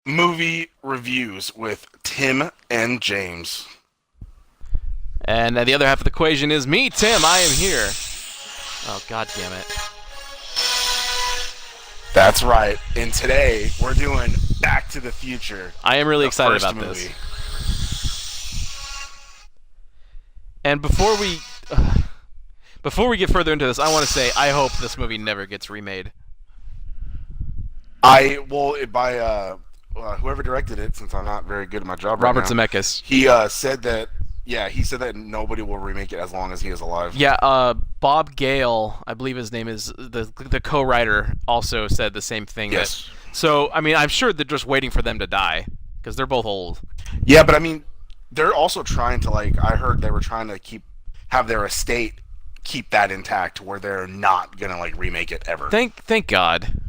movie reviews with Tim and James. And the other half of the equation is me, Tim. I am here. Oh, god damn it. That's right. And today we're doing Back to the Future, I am really the excited first about movie. this. And before we get further into this, I want to say I hope this movie never gets remade. Whoever directed it, since I'm not very good at my job right Robert now. Zemeckis. He said that nobody will remake it as long as he is alive. Yeah, Bob Gale, I believe his name is, the co-writer, also said the same thing. Yes. So, I mean, I'm sure they're just waiting for them to die, because they're both old. Yeah, but I mean, they're also trying to I heard they were trying to have their estate keep that intact, where they're not gonna remake it ever. Thank God.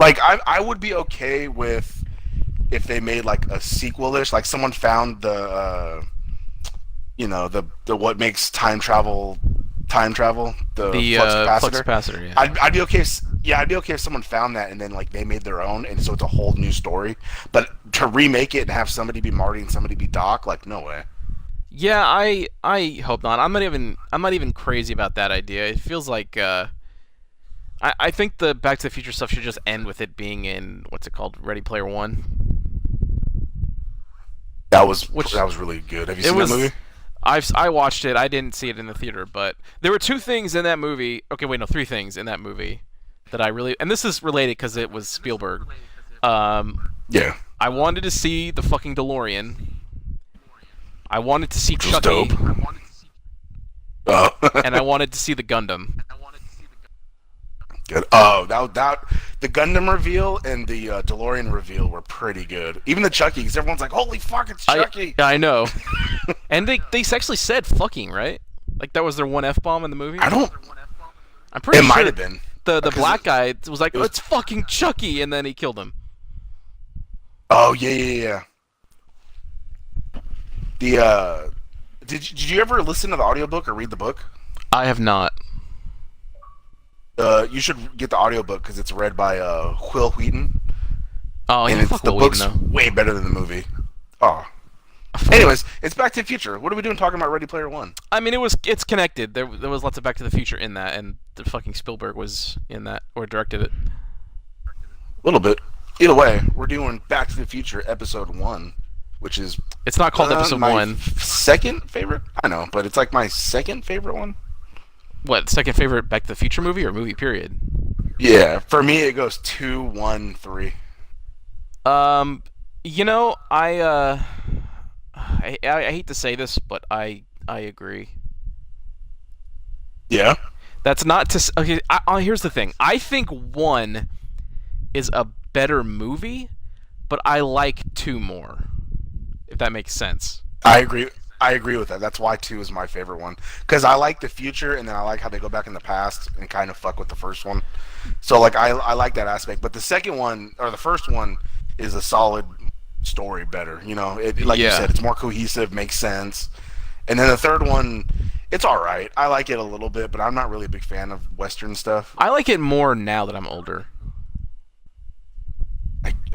I would be okay with if they made a sequel-ish, like someone found the what makes time travel, the The flux flux capacitor. capacitor, yeah. I'd be okay. I'd be okay if someone found that and then they made their own, and so it's a whole new story. But to remake it and have somebody be Marty and somebody be Doc, no way. Yeah, I hope not. I'm not even crazy about that idea. It feels like I think the Back to the Future stuff should just end with it being in what's it called, Ready Player One. That was really good. Have you It seen was. that movie? I watched it. I didn't see it in the theater, but there were two things in that movie. Okay, wait, no, three things in that movie that I really, and this is related because it was Spielberg. Yeah, I wanted to see the fucking DeLorean. I wanted to see which was Chucky, dope. Oh. and I wanted to see the Gundam. Good. Oh, that the Gundam reveal and the DeLorean reveal were pretty good. Even the Chucky, because everyone's like, "Holy fuck, it's Chucky!" I know. And they actually said fucking, right? Like that was their one F bomb in the movie. I don't. I'm pretty It sure might have been. the Because black guy was like, it was- "It's fucking Chucky," and then he killed him. Oh yeah. The did you ever listen to the audiobook or read the book? I have not. You should get the audiobook because it's read by Will Wheaton, Oh, and yeah, it's fuck the Will book's Wheaton, way better than the movie. Oh. Anyways, it's Back to the Future. What are we doing talking about Ready Player One? I mean, it's connected. There was lots of Back to the Future in that, and the fucking Spielberg was in that or directed it. A little bit. Either way, we're doing Back to the Future Episode 1, which is It's not called Episode my One. second favorite. I know, but it's my second favorite one. What, second favorite Back to the Future movie or movie period? Yeah, for me it goes 2, 1, 3. You know, I hate to say this, but I agree. Yeah. That's not to okay. Here's the thing. I think one is a better movie, but I like two more. If that makes sense. I agree. I agree with that. That's why 2 is my favorite one, because I like the future, and then I like how they go back in the past and kind of fuck with the first one. So I like that aspect. But the second one or the first one is a solid story, better. Like you Yeah. said, it's more cohesive, makes sense. And then the third one, it's all right. I like it a little bit, but I'm not really a big fan of Western stuff. I like it more now that I'm older.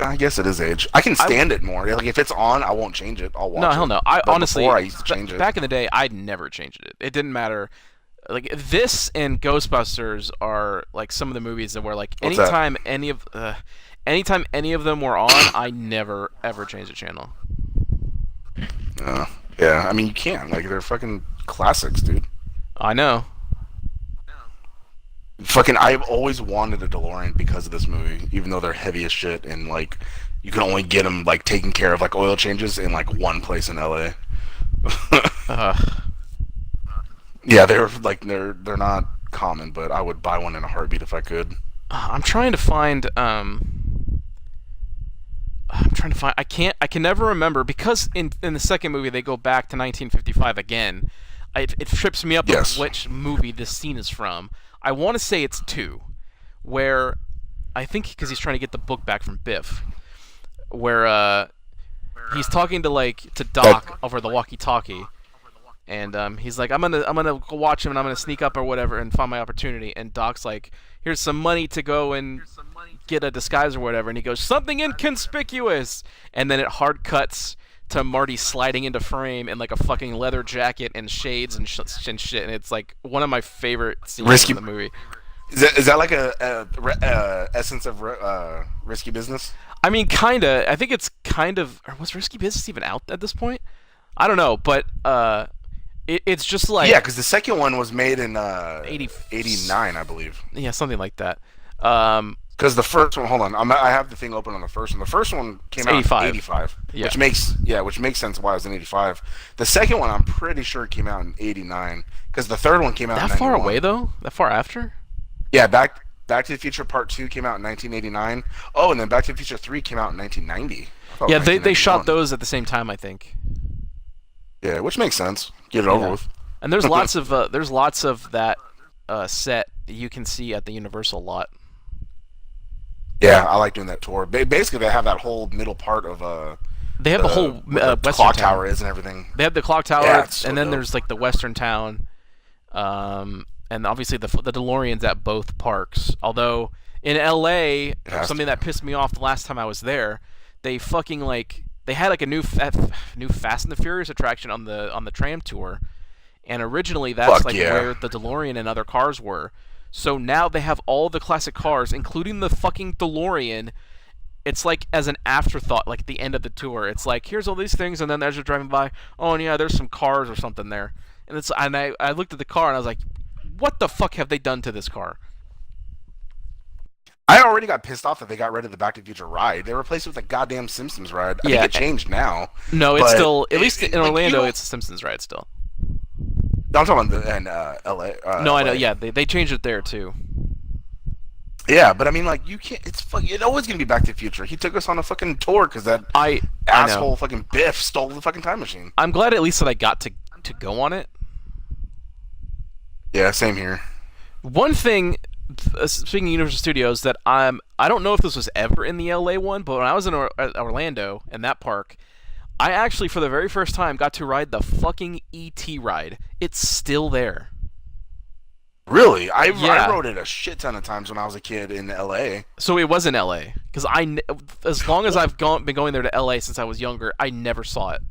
I guess it is age. I can stand it more. If it's on, I won't change it. I'll watch it. No, hell no. I But honestly, before I used to change it. back in the day, I'd never changed it. It didn't matter. Like this and Ghostbusters are like some of the movies that were like What's that? anytime any of them were on, I never ever changed the channel. Yeah, I mean you can. They're fucking classics, dude. I know. Fucking, I've always wanted a DeLorean because of this movie, even though they're heavy as shit, and you can only get them taken care of oil changes in one place in LA. Yeah, they're not common, but I would buy one in a heartbeat if I could. I'm trying to find. I'm trying to find. I can never remember because in the second movie they go back to 1955 again. It trips me up Yes. of which movie this scene is from. I want to say it's 2, where I think because he's trying to get the book back from Biff, where he's talking to Doc over the walkie-talkie, and he's like, I'm gonna go watch him, and I'm gonna sneak up or whatever and find my opportunity. And Doc's like, here's some money to go and get a disguise or whatever, and he goes, something inconspicuous, and then it hard cuts to Marty sliding into frame in like a fucking leather jacket and shades and shit, and it's like one of my favorite scenes Risky. in the movie. Is that like a essence of risky business? I mean, kinda. I think it's kind of. Or was Risky Business even out at this point? I don't know, but it's just like Yeah, because the second one was made in 80, '89, I believe. yeah, something like that. Because the first one, hold on, I have the thing open on the first one. The first one came out 85. in '85, Yeah. which makes sense why it was in '85. The second one, I'm pretty sure came out in '89, because the third one came out That in far 91. away though? That far after? Yeah, Back to the Future Part 2 came out in 1989. Oh, and then Back to the Future 3 came out in 1990. I thought it Yeah, was they shot 1991. those at the same time, I think. Yeah, which makes sense. Get it over Yeah. with. And there's lots of that set you can see at the Universal lot. Yeah, I like doing that tour. Basically, they have that whole middle part of They have the whole where the Western clock town. tower is and everything. They have the clock tower, Yeah, it's so and then dope. there's like the Western town, and obviously the DeLorean's at both parks. Although in LA, has something that pissed me off the last time I was there, they fucking like they had like a new Fast and the Furious attraction on the tram tour, and originally that's Fuck like yeah. where the DeLorean and other cars were. So now they have all the classic cars, including the fucking DeLorean. It's like as an afterthought, like at the end of the tour. It's like, here's all these things, and then as you're driving by, oh and yeah, there's some cars or something there. And I looked at the car and I was like, what the fuck have they done to this car? I already got pissed off that they got rid of the Back to the Future ride. They replaced it with the goddamn Simpsons ride. I Yeah. think it changed now. No, it's But still, at least in like, you Orlando, don't- it's a Simpsons ride still. I'm talking about in LA. No, I know, LA. yeah, they changed it there too. Yeah, but I mean, like, you can't. It's always gonna be Back to the Future. He took us on a fucking tour because that I asshole know. fucking Biff stole the fucking time machine. I'm glad at least that I got to go on it. Yeah, same here. One thing, speaking of Universal Studios, that I don't know if this was ever in the LA one, but when I was in Orlando in that park, I actually for the very first time got to ride the fucking ET ride. It's still there. Really, I Yeah. rode it a shit ton of times when I was a kid in LA. So it was in LA because as long as I've been going there to LA since I was younger, I never saw it.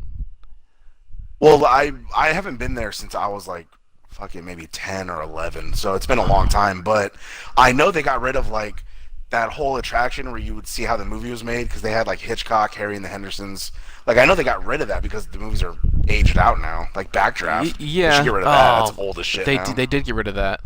Well, I haven't been there since I was like fucking maybe 10 or 11, so it's been a long time. But I know they got rid of like that whole attraction where you would see how the movie was made because they had like Hitchcock, Harry and the Hendersons. Like I know they got rid of that because the movies are aged out now. Like Backdraft, Yeah, they should get rid of that. Oh, That's old as shit They now. they did get rid of that,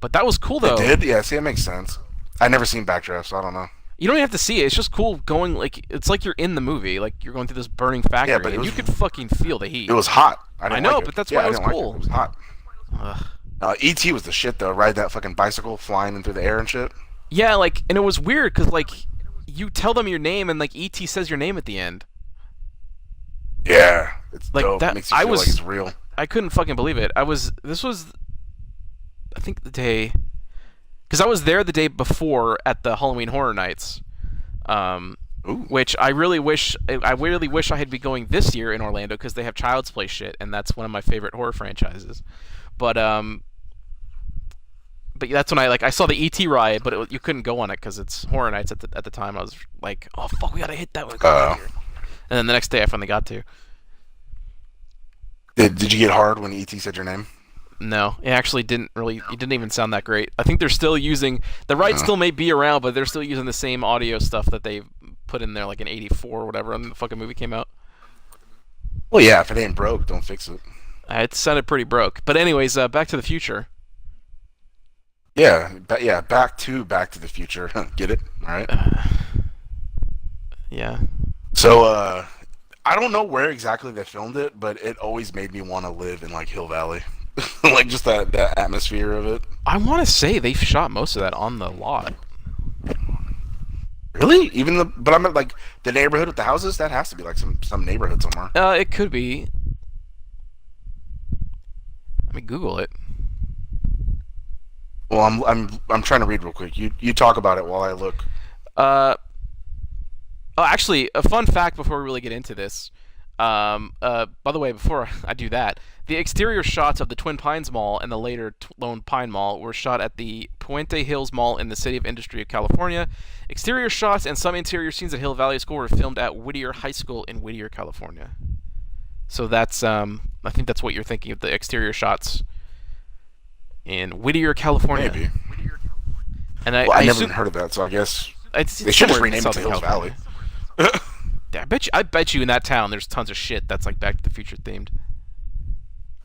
but that was cool They though. did? Yeah, see, that makes sense. I never seen Backdraft, so I don't know. You don't even have to see it. It's just cool going like it's like you're in the movie, like you're going through this burning factory, but it and you was- could fucking feel the heat. It was hot. I didn't know, like it. but that's Yeah, why I it was didn't like cool. It was hot. Ugh. E.T. was the shit though. Ride that fucking bicycle flying in through the air and shit. Yeah, like, and it was weird because like you tell them your name and like ET says your name at the end. Yeah, it's Like, dope. that- Makes you I feel was- like it's real. I couldn't fucking believe it. This was, I think the day, because I was there the day before at the Halloween Horror Nights, Ooh. which I really wish I had been going this year in Orlando because they have Child's Play shit, and that's one of my favorite horror franchises. But that's when I saw the ET ride, but you couldn't go on it because it's Horror Nights at the time. I was like, oh fuck, we gotta hit that one. And then the next day I finally got to. Did you get hard when E.T. said your name? No, it actually didn't really. It didn't even sound that great. I think they're still using the ride. Still may be around, but they're still using the same audio stuff that they put in there, like in '84 or whatever, when the fucking movie came out. Well, yeah. If it ain't broke, don't fix it. It sounded pretty broke. But anyways, Back to the Future. Yeah, Back to the Future. Get it? All right. Yeah. So, I don't know where exactly they filmed it, but it always made me want to live in like Hill Valley, like just that atmosphere of it. I want to say they shot most of that on the lot. Really? But I'm at like the neighborhood with the houses. That has to be like some neighborhood somewhere. It could be. Let me Google it. Well, I'm trying to read real quick. You talk about it while I look. Oh, actually, a fun fact before we really get into this. By the way, before I do that, the exterior shots of the Twin Pines Mall and the later Lone Pine Mall were shot at the Puente Hills Mall in the City of Industry of California. Exterior shots and some interior scenes at Hill Valley School were filmed at Whittier High School in Whittier, California. So that's I think that's what you're thinking of, the exterior shots in Whittier, California. Maybe. And Well, I never assume even heard of that, so I guess it's they should just somewhere in rename it to Southern Hills Valley. California. Yeah, I bet you in that town there's tons of shit that's like Back to the Future themed.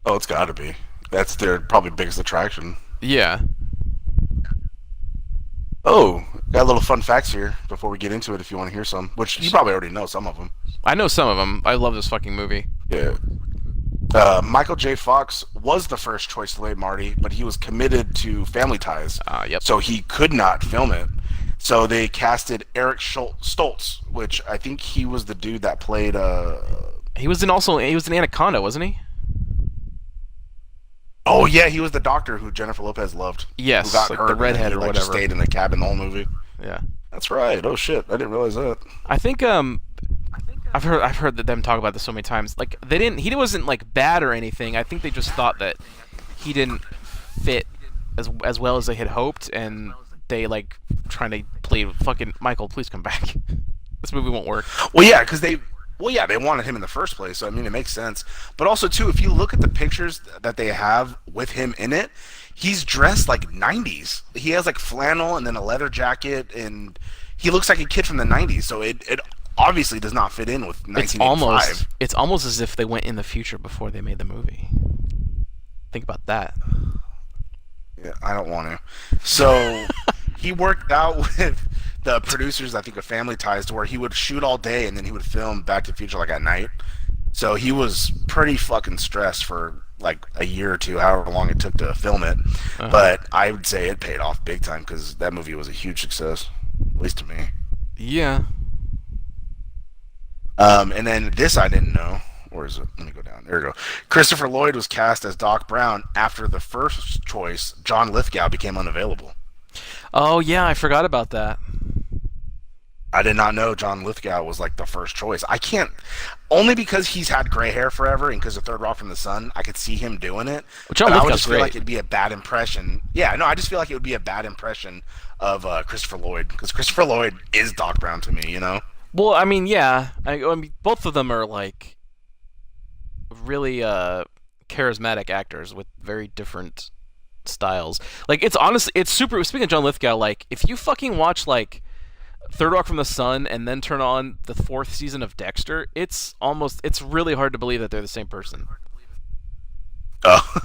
Oh, it's got to be. That's their probably biggest attraction. Yeah. Oh, got a little fun facts here before we get into it. If you want to hear some, which you probably already know some of them. I know some of them. I love this fucking movie. Yeah. Michael J. Fox was the first choice to play Marty, but he was committed to Family Ties, Yep. so he could not film it. So they casted Eric Stoltz, which I think he was the dude that played. He was in Anaconda, wasn't he? Oh yeah, he was the doctor who Jennifer Lopez loved. Yes, who got like hurt the and redhead then he, or like, whatever. just stayed in the cabin the whole movie. Yeah. That's right. Oh shit, I didn't realize that. I think I've heard that them talk about this so many times. Like he wasn't like bad or anything. I think they just thought that he didn't fit as well as they had hoped, and they like trying to play fucking Michael, please come back. This movie won't work. Well, yeah, because they wanted him in the first place, so I mean, it makes sense. But also, too, if you look at the pictures that they have with him in it, he's dressed like 90s. He has like flannel and then a leather jacket, and he looks like a kid from the 90s. So it obviously does not fit in with 1985. It's almost as if they went in the future before they made the movie. Think about that. Yeah, I don't want to. So he worked out with the producers, I think, of Family Ties, to where he would shoot all day and then he would film Back to the Future like at night. So he was pretty fucking stressed for like a year or two, however long it took to film it. But I would say it paid off big time because that movie was a huge success, at least to me. Yeah. And then this I didn't know. Where is it? Let me go down. There we go. Christopher Lloyd was cast as Doc Brown after the first choice, John Lithgow, became unavailable. Oh yeah, I forgot about that. I did not know John Lithgow was like the first choice. I can't, only because he's had gray hair forever and because of Third Rock from the Sun, I could see him doing it. Well, John but I would Lithgow's just feel great. like it'd be a bad impression. Yeah, no, I just feel like it would be a bad impression of Christopher Lloyd because Christopher Lloyd is Doc Brown to me, you know? Well, I mean, yeah. I mean, both of them are like really charismatic actors with very different styles. Like, it's honestly, it's super. Speaking of John Lithgow, like, if you fucking watch like Third Rock from the Sun and then turn on the 4th season of Dexter, it's really hard to believe that they're the same person. Oh,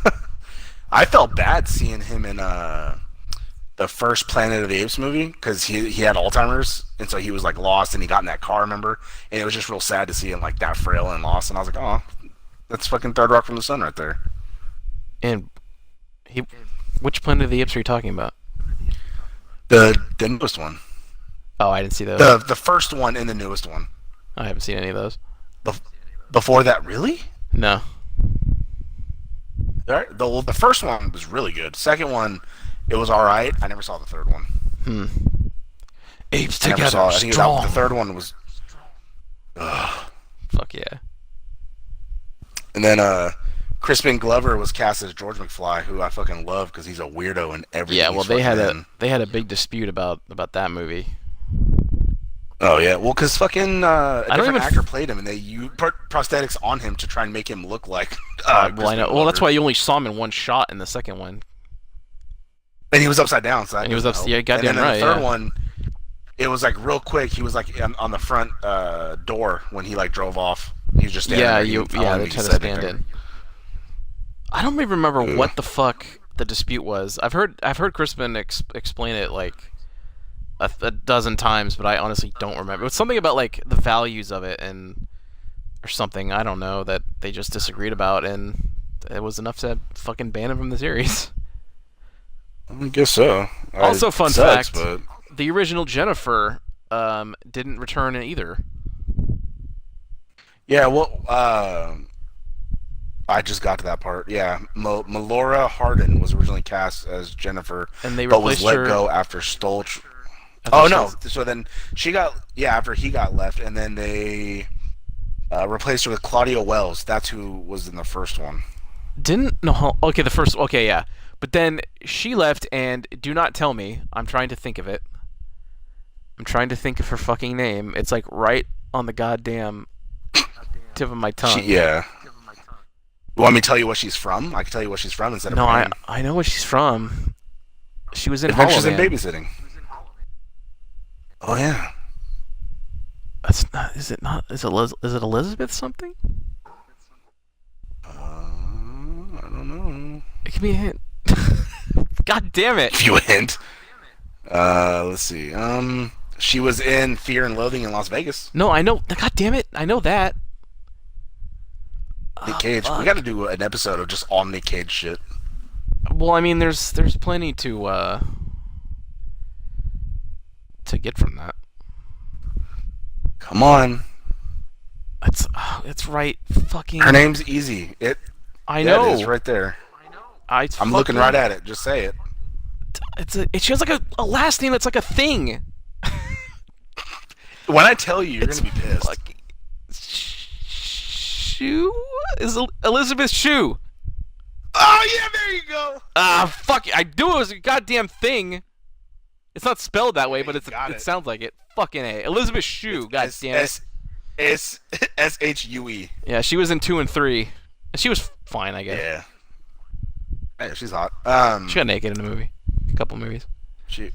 I felt bad seeing him in the first Planet of the Apes movie because he had Alzheimer's and so he was like lost and he got in that car, remember? And it was just real sad to see him like that frail and lost. And I was like, oh, that's fucking Third Rock from the Sun right there. And which Planet of the Apes are you talking about? The newest one. Oh, I didn't see those. The first one and the newest one. I haven't seen any of those. Before that, really? No. The first one was really good. Second one, it was all right. I never saw the third one. Apes I never together, saw it. I think strong. the third one was. Ugh. Fuck yeah. And then Crispin Glover was cast as George McFly, who I fucking love because he's a weirdo and everything. Yeah, well, he's fucking in. they had a big dispute about that movie. Oh yeah, well, because fucking a don't different even actor played him, and they used prosthetics on him to try and make him look like. Well, I Crispin know. Well, that's Glover. why you only saw him in one shot in the second one. And he was upside down, so that And he was doesn't up. help. Yeah, goddamn and then right. the third Yeah. one, it was like real quick. He was like on the front door when he like drove off. He was just standing Yeah, there. they I don't tried think to he said stand anything. in. I don't even remember Ugh. what the fuck the dispute was. I've heard Crispin explain it like a dozen times, but I honestly don't remember. It was something about like the values of it and or something. I don't know that they just disagreed about, and it was enough to fucking ban him from the series. I guess so. Also, fun sucks, fact: but the original Jennifer didn't return either. yeah, well, I just got to that part. Yeah, Melora Hardin was originally cast as Jennifer, And they but was replaced let her. go after Stoltz. I thought Oh she no! was- So then she got after he got left, and then they Replaced her with Claudia Wells. That's who was in the first one. Didn't no. Okay, the first. Okay, yeah. But then she left, and do not tell me. I'm trying to think of it. I'm trying to think of her fucking name. It's like right on the goddamn tip of my tongue. Yeah. You want me to tell you what she's from? I can tell you what she's from instead of No, Brian. I know what she's from. She was in Adventures Hollow in Man. Babysitting. Oh yeah. That's not. Is it not? Is it Elizabeth something? I don't know. It could be a hint. God damn it! Give you a hint. Let's see. She was in Fear and Loathing in Las Vegas. No, I know. God damn it! I know that. Nick Oh, Cage. fuck. We got to do an episode of just all Nick Cage shit. Well, I mean, there's plenty to get from that. Come on. That's right. Fucking. Her name's easy. I Yeah, know. it is right there. I'm looking fucking- right at it. Just say it. She has like a last name that's like a thing. When I tell you, you're It's gonna be pissed. fucking- Shue is Elizabeth Shue. Oh yeah, there you go. Fuck! I knew it was a goddamn thing. It's not spelled that way, Yeah, but you it got it. sounds like it. Fucking A. Elizabeth Shue. God damn it. S-H-U-E. Yeah, she was in 2 and 3. And she was fine, I guess. Yeah. Hey, she's hot. She got naked in a movie. A couple movies.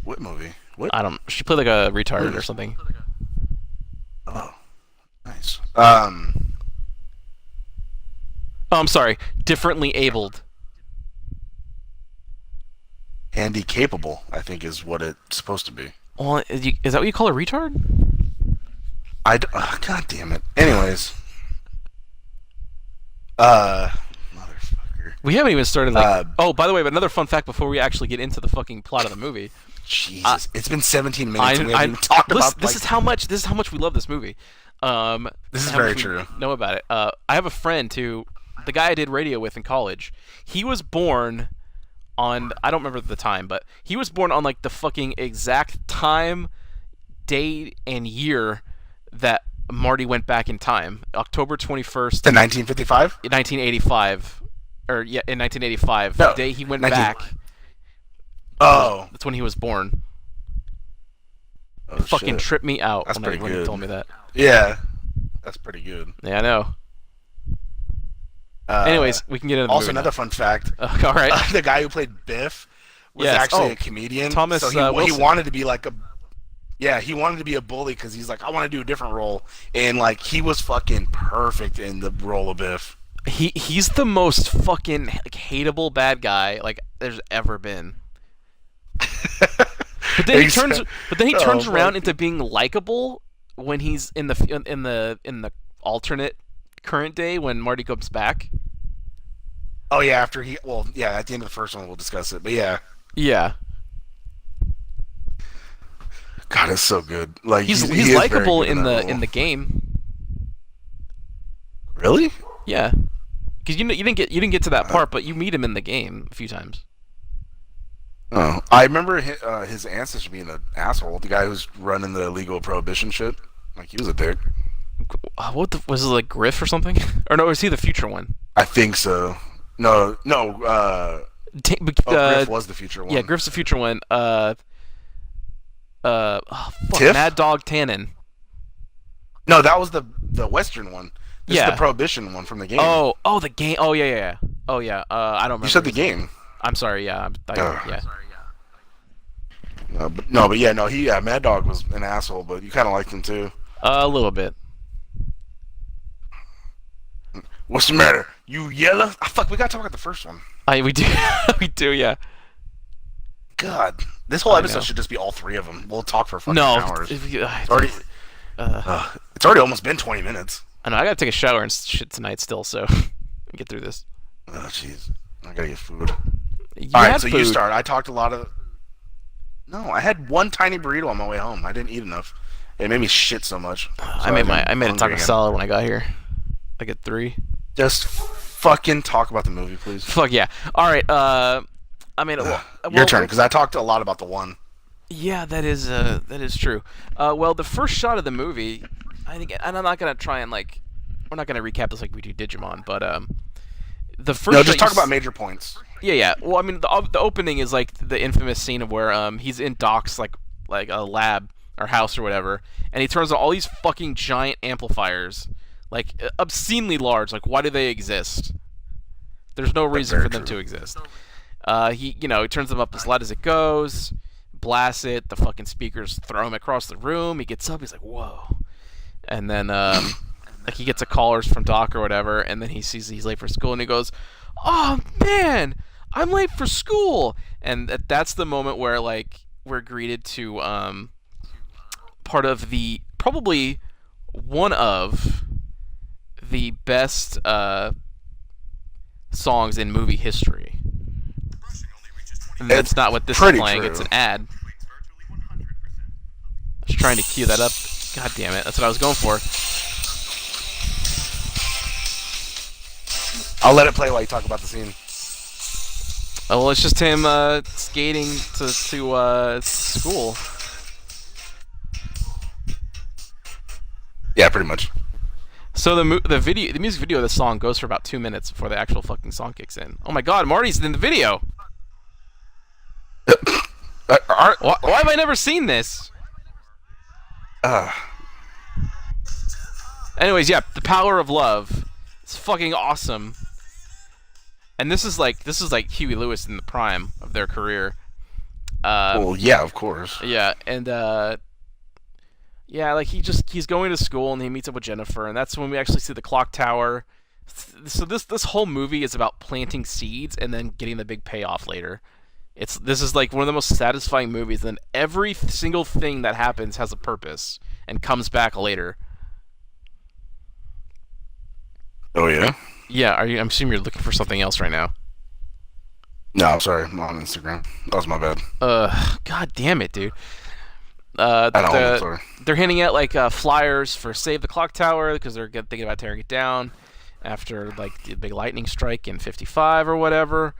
What movie? What? I don't. She played like a retard or something. Oh, nice. Oh, I'm sorry. Differently abled. Handy capable, I think, is what it's supposed to be. Well, is that what you call a retard? God damn it. Anyways. Motherfucker. We haven't even started like. Uh, By the way, but another fun fact before we actually get into the fucking plot of the movie. Jesus. It's been 17 minutes and we haven't even I talked listen, about this like, is how much we love this movie. This is how very much we true. Know about it. I have a friend who, the guy I did radio with in college. He was born on, I don't remember the time, but he was born on like the fucking exact time, date, and year that Marty went back in time. October 21st, to 1955? 1985, or yeah, in 1985, No, the day he went 19 back. Oh. That's when he was born. Oh, Fucking shit. tripped me out That's when pretty when he good. told me that. Yeah. That's pretty good. Yeah, I know. Anyways, we can get into the also movie another fun fact. now. All right. The guy who played Biff was Yes. actually Oh, a comedian. Thomas, so he Wilson. wanted to be like a he wanted to be a bully because he's like, I want to do a different role, and like he was fucking perfect in the role of Biff. He's the most fucking like hateable bad guy like there's ever been. But then he turns Oh, around fuck. into being likable when he's in the alternate current day when Marty comes back. Oh yeah, at the end of the first one we'll discuss it, but yeah, Yeah. God, it's so good. Like He's he is very likable good in that the role. game. Really? Yeah. Cuz you didn't get to that part, but you meet him in the game a few times. Oh, I remember his ancestor being an asshole. The guy who's running the illegal prohibition shit. Like he was a dick. Was it like Griff or something? Or no, was he the future one? I think so. No. Griff was the future one. Yeah, Griff's the future one. Tiff? Mad Dog Tannen. No, that was the Western one. This is Yeah. the prohibition one from the game. Oh, the game. Oh, yeah. Oh, yeah. I don't remember. you said the his name. game. I'm sorry. Yeah. Yeah. Mad Dog was an asshole, but you kind of liked him too. A little bit. What's the matter? You yellow? Ah, fuck, we gotta talk about the first one. We do. We do. Yeah. God, this whole I episode know. should just be all three of them. We'll talk for fucking No. hours. It's already almost been 20 minutes. I know. I gotta take a shower and shit tonight still, so get through this. Oh, jeez. I gotta get food. You Alright, had so food. you start. I talked a lot of... No, I had one tiny burrito on my way home. I didn't eat enough. It made me shit so much. I made a hungry taco again. salad when I got here. Like at 3. Just fucking talk about the movie, please. Fuck yeah. All right. Your turn, because I talked a lot about the one. Yeah, that is true. Well, the first shot of the movie, I think, and I'm not gonna try and like we're not gonna recap this like we do Digimon, but the first. No, just talk about major points. Yeah, yeah. Well, I mean, the opening is like the infamous scene of where he's in Doc's like a lab or house or whatever, and he turns on all these fucking giant amplifiers, like obscenely large. Like, why do they exist? There's no reason for them to exist. He turns them up as loud as it goes, blasts it. The fucking speakers throw him across the room. He gets up. He's like, whoa, and then like he gets a call from Doc or whatever, and then he sees he's late for school, and he goes, "Oh man, I'm late for school." And that's the moment where like we're greeted to part of the probably one of the best songs in movie history. And that's not what this is playing. True. It's an ad. I was trying to cue that up. God damn it! That's what I was going for. I'll let it play while you talk about the scene. Oh, well, it's just him skating to school. Yeah, pretty much. So the music video of the song goes for about 2 minutes before the actual fucking song kicks in. Oh my god, Marty's in the video. Why have I never seen this? Anyways, yeah, the power of love. It's fucking awesome. And this is like Huey Lewis in the prime of their career. Well, yeah, of course. Yeah, and yeah, like he's going to school and he meets up with Jennifer, and that's when we actually see the clock tower. So this whole movie is about planting seeds and then getting the big payoff later. This is like one of the most satisfying movies, and every single thing that happens has a purpose and comes back later. Oh yeah. Yeah, I'm assuming you're looking for something else right now. No, I'm sorry. I'm on Instagram. That was my bad. God damn it, dude. I'm sorry. They're handing out like flyers for Save the Clock Tower because they're thinking about tearing it down after like the big lightning strike in '55 or whatever.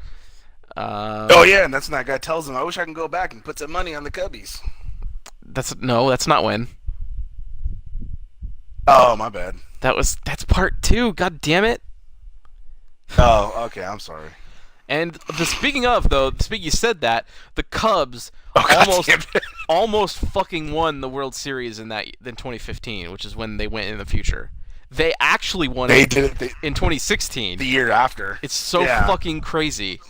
Oh yeah, and that's when that guy tells him, "I wish I can go back and put some money on the Cubbies." That's not when. Oh, my bad. That's part 2. God damn it. Oh, okay. I'm sorry. And speaking you said that the Cubs Oh, almost fucking won the World Series in 2015, which is when they went in the future. They actually won They it did it in 2016. the year after. It's so fucking crazy.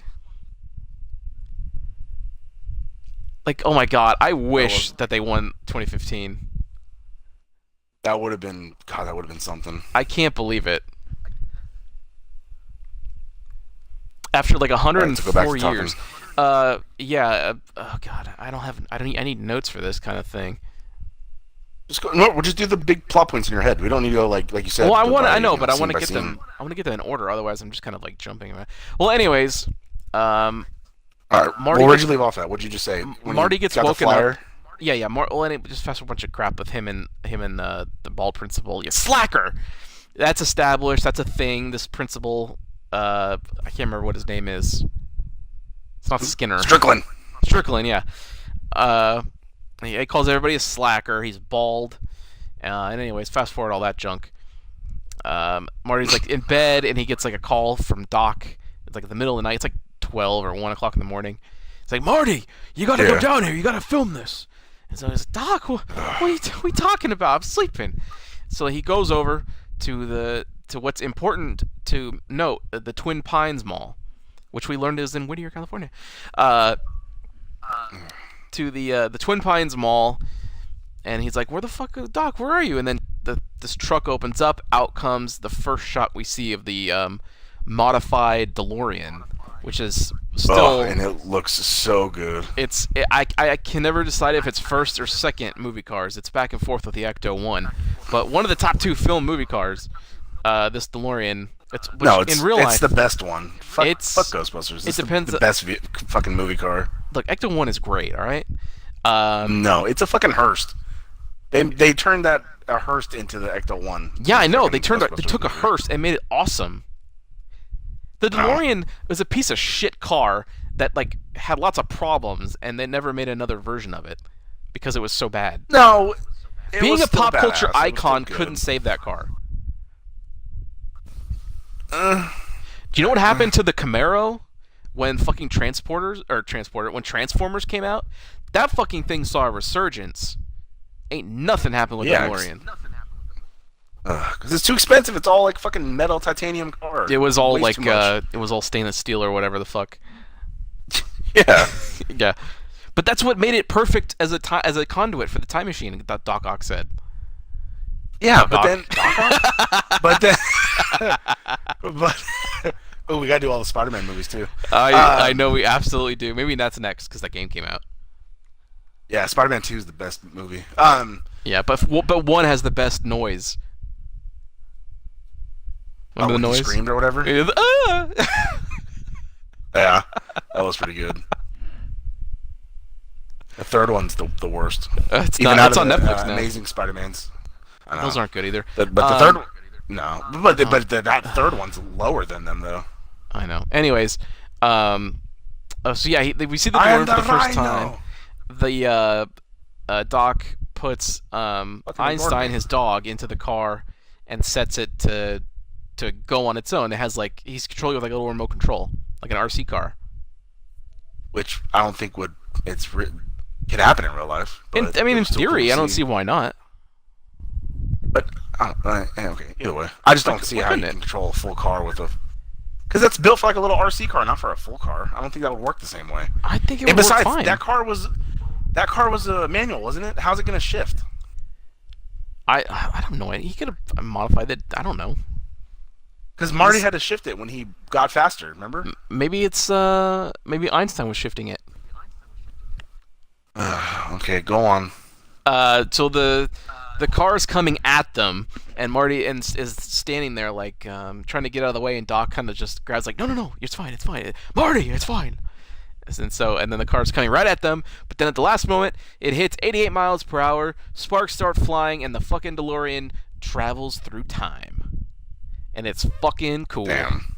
Like, oh my god, I wish that they won 2015. That would have been something. I can't believe it. After like 104 years. Yeah. Oh god, I need notes for this kind of thing. We'll just do the big plot points in your head. We don't need to go like you said. Well, I want to get them. I want to get them in order. Otherwise, I'm just kind of like jumping around. Well, anyways, all right. Marty where'd you leave off at? What'd you just say? Marty gets woken up. Yeah. Well, and just fast a bunch of crap with him and the bald principal. Yeah, slacker. That's established. That's a thing. This principal. I can't remember what his name is. It's not Skinner. Strickland. Strickland, yeah. He calls everybody a slacker. He's bald. And anyways, fast forward all that junk. Marty's like in bed, and he gets like a call from Doc. It's like in the middle of the night. It's like 12 or 1 o'clock in the morning. It's like, Marty, you gotta go down here. You gotta film this. And so he's like, Doc, what are you talking about? I'm sleeping. So he goes over to what's important to note, the Twin Pines Mall, which we learned is in Whittier, California. To the Twin Pines Mall, and he's like, "Where the fuck, Doc? Where are you?" And then this truck opens up. Out comes the first shot we see of the modified DeLorean, which is still. And it looks so good. I can never decide if it's first or second movie cars. It's back and forth with the Ecto-1, but one of the top 2 film movie cars. This DeLorean. It's in real life. It's the best one. Fuck Ghostbusters. It depends. The best fucking movie car. Look, Ecto-1 is great. All right. No, it's a fucking Hearst. They turned a Hearst into the Ecto-1. Yeah, I know. They took a Hearst and made it awesome. The DeLorean was a piece of shit car that like had lots of problems, and they never made another version of it because it was so bad. No, being a pop culture icon couldn't save that car. Do you know what happened to the Camaro when fucking when Transformers came out? That fucking thing saw a resurgence. Ain't nothing happened with the Yeah, DeLorean. because it's too expensive. It's all like fucking metal titanium car. It was all Waste like too much. it was all stainless steel or whatever the fuck. Yeah. Yeah, but that's what made it perfect as a conduit for the time machine. That Doc Ock said. Yeah, Doc but then, but oh, we gotta do all the Spider-Man movies too. I know we absolutely do. Maybe that's next because that game came out. Yeah, Spider-Man 2 is the best movie. Yeah, but one has the best noise. Remember when the he noise? screamed or whatever. Ah! Yeah, that was pretty good. The third one's the worst. It's Even not. out It's of on the, Netflix now. Amazing Spider-Mans. I know. Those aren't good either. But the third one, no. That third one's lower than them though. I know. Anyways, so yeah, we see the I am DeLorean for the first Rhino. time. The Doc puts Einstein, his dog, into the car and sets it to go on its own. It has like he's controlling with like a little remote control, like an RC car. Which I don't think could happen in real life. But I mean, it in was still cool theory, to I don't see. see why not. But okay, either way, I just don't see how you can control a full car with a. Because that's built for like a little RC car, not for a full car. I don't think that would work the same way. I think it would And besides, work fine. that car was a manual, wasn't it? How's it gonna shift? I don't know. He could have modified it. I don't know. Because Marty had to shift it when he got faster. Remember? Maybe it's maybe Einstein was shifting it. Okay, go on. So the car is coming at them, and Marty is standing there like trying to get out of the way, and Doc kind of just grabs like, no, it's fine, Marty, it's fine. And then the car's coming right at them, but then at the last moment, it hits 88 miles per hour, sparks start flying, and the fucking DeLorean travels through time, and it's fucking cool. Damn.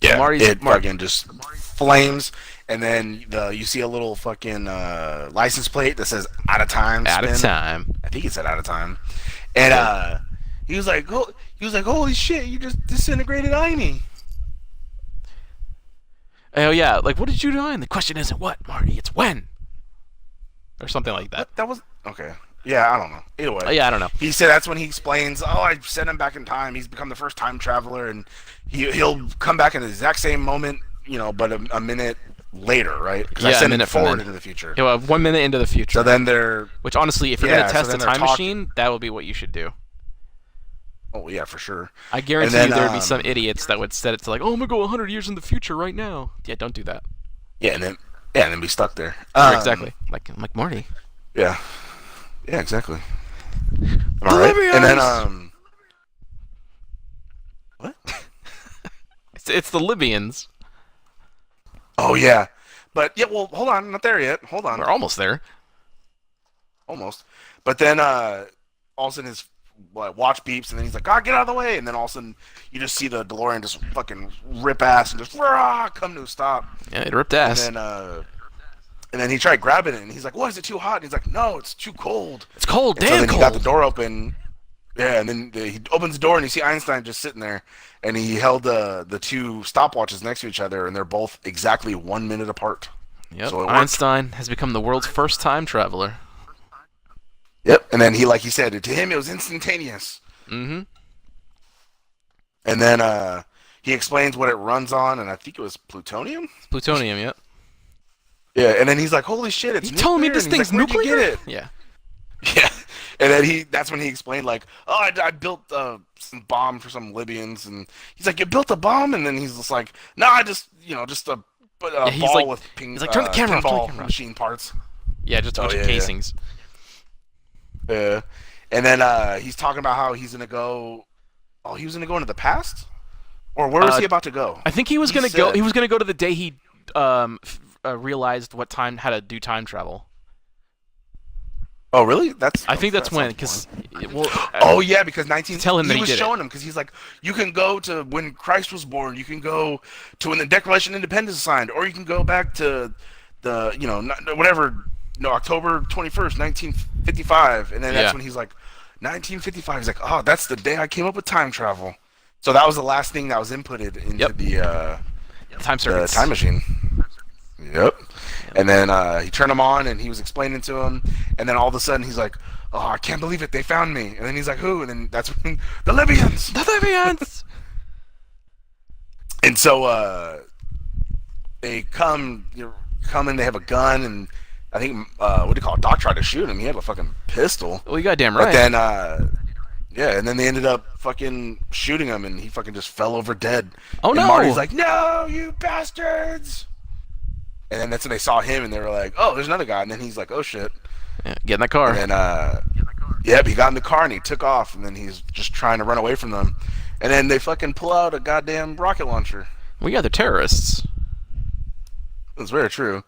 Yeah, it fucking just flames, and then you see a little fucking license plate that says "out of time." Out of spin. time. I think it said "out of time," and he was like, "Holy shit! You just disintegrated Einie." Oh yeah, like what did you do? And the question isn't what, Marty, it's when, or something like that. That was okay. Yeah, I don't know. Either way. Yeah, I don't know. He said that's when he explains, I sent him back in time. He's become the first time traveler, and he'll come back in the exact same moment, but a minute later, right? Because I sent him forward into the future. Yeah, 1 minute into the future. So then they're... Which, honestly, if you're going to test a time machine, that would be what you should do. Oh, yeah, for sure. I guarantee you there would be some idiots that would set it to like, I'm going to go 100 years in the future right now. Yeah, don't do that. Yeah, and then be stuck there. Exactly. Like Marty. Yeah. Yeah, exactly. Am I right? And then, what? It's the Libyans. Oh, yeah. But, yeah, well, hold on. Not there yet. Hold on. We're almost there. Almost. But then, all of a sudden his watch beeps, and then he's like, get out of the way. And then all of a sudden, you just see the DeLorean just fucking rip ass and just come to a stop. Yeah, it ripped ass. And then he tried grabbing it, and he's like, "What, is it too hot?" And he's like, "No, it's too cold." It's cold, damn. So then he got the door open. Yeah, and then he opens the door, and you see Einstein just sitting there, and he held the two stopwatches next to each other, and they're both exactly 1 minute apart. Yep. So Einstein has become the world's first time traveler. Yep. And then like he said, to him it was instantaneous. Mm-hmm. And then he explains what it runs on, and I think it was plutonium. It's plutonium, yep. Yeah, and then he's like, "Holy shit, it's you telling me this thing's like, nuclear?" Where'd you get it? Yeah. Yeah, and then that's when he explained like, I built some bomb for some Libyans, and he's like, "You built a bomb?" And then he's just like, "No, I just just a ball like, with he's like, turn the camera off, machine parts." Yeah, just a bunch of casings. Yeah, and then he's talking about how he's gonna go. Oh, he was gonna go into the past, or where was he about to go? I think he was gonna go. He was gonna go to the day he realized how to do time travel. Oh, really? I think that's when, because oh yeah, because 19. Tell him that he was showing him because he's like, you can go to when Christ was born, you can go to when the Declaration of Independence was signed, or you can go back to the October 21st, 1955, and then that's when he's like, 1955. He's like, oh, that's the day I came up with time travel. So that was the last thing that was inputted into Yep. Time the circuits. time machine. Yep. And then he turned them on, and he was explaining to him, and then all of a sudden he's like, "Oh, I can't believe it! They found me!" And then he's like, "Who?" And then that's when the Libyans. The Libyans. And so they come and they have a gun, and I think what do you call it? Doc tried to shoot him. He had a fucking pistol. Well, you goddamn But right. then yeah, and then they ended up fucking shooting him, and he fucking just fell over dead. Oh and no! Marty's like, "No, you bastards!" And then that's when they saw him, and they were like, "Oh, there's another guy." And then he's like, "Oh shit!" Yeah, get in the car. And then yep, he got in the car and he took off, and then he's just trying to run away from them. And then they fucking pull out a goddamn rocket launcher. We got the terrorists. That's very true.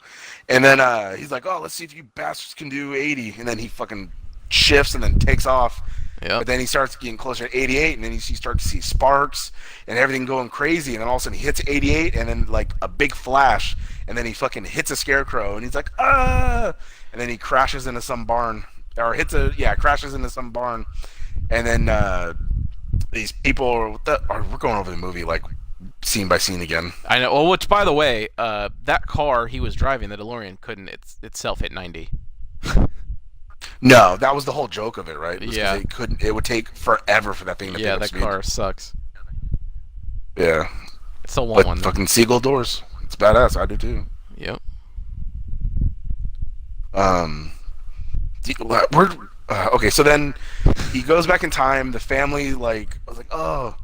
And then he's like, "Oh, let's see if you bastards can do 80." And then he fucking shifts and then takes off. Yep. But then he starts getting closer to 88, and then he starts to see sparks and everything going crazy. And then all of a sudden he hits 88, and then like a big flash, and then he fucking hits a scarecrow, and he's like, "Ah!" And then he crashes into some barn, or crashes into some barn. And then these people we're going over the movie like scene by scene again. I know. Well, which, by the way, that car he was driving, the DeLorean, couldn't itself hit 90. No, that was the whole joke of it, right? Yeah. It couldn't. It would take forever for that thing to pick Yeah, up that speed. car sucks. Yeah, It's a but one. fucking Seagull doors. It's badass. I do too. Yep. We're okay. So then he goes back in time. The family was like, "Oh,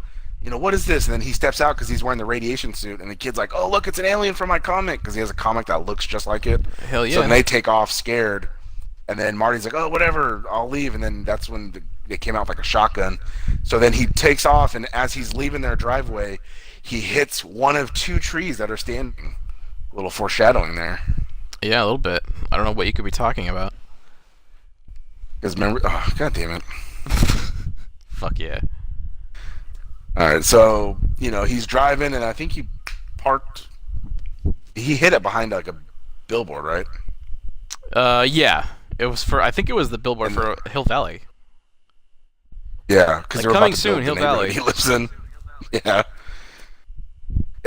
what is this?" And then he steps out because he's wearing the radiation suit, and the kid's like, "Oh, look, it's an alien from my comic," because he has a comic that looks just like it. Hell yeah. So then they take off scared, and then Marty's like, "Oh, whatever, I'll leave." And then that's when they came out with like a shotgun. So then he takes off, and as he's leaving their driveway, he hits one of two trees that are standing. A little foreshadowing there. Yeah, a little bit. I don't know what you could be talking about. Because remember, oh, god damn it. Fuck yeah. All right, so he's driving, and I think he parked. He hit it behind like a billboard, right? Yeah. It was for. I think it was the billboard And- for Hill Valley. Yeah, because Like, they were coming about to soon, build Hill the neighborhood Valley. he lives in. Yeah.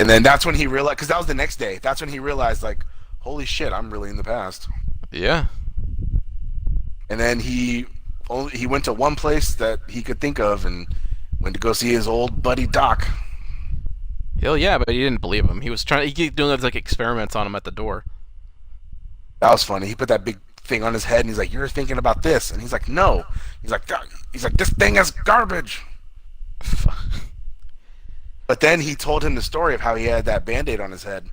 And then that's when he realized, because that was the next day. That's when he realized, like, holy shit, I'm really in the past. Yeah. And then he went to one place that he could think of and went to go see his old buddy Doc. Hell yeah, but he didn't believe him. He was trying. He kept doing those like experiments on him at the door. That was funny. He put that big thing on his head, and he's like, "You're thinking about this," and he's like, "No." He's like, "This thing is garbage." But then he told him the story of how he had that Band-Aid on his head,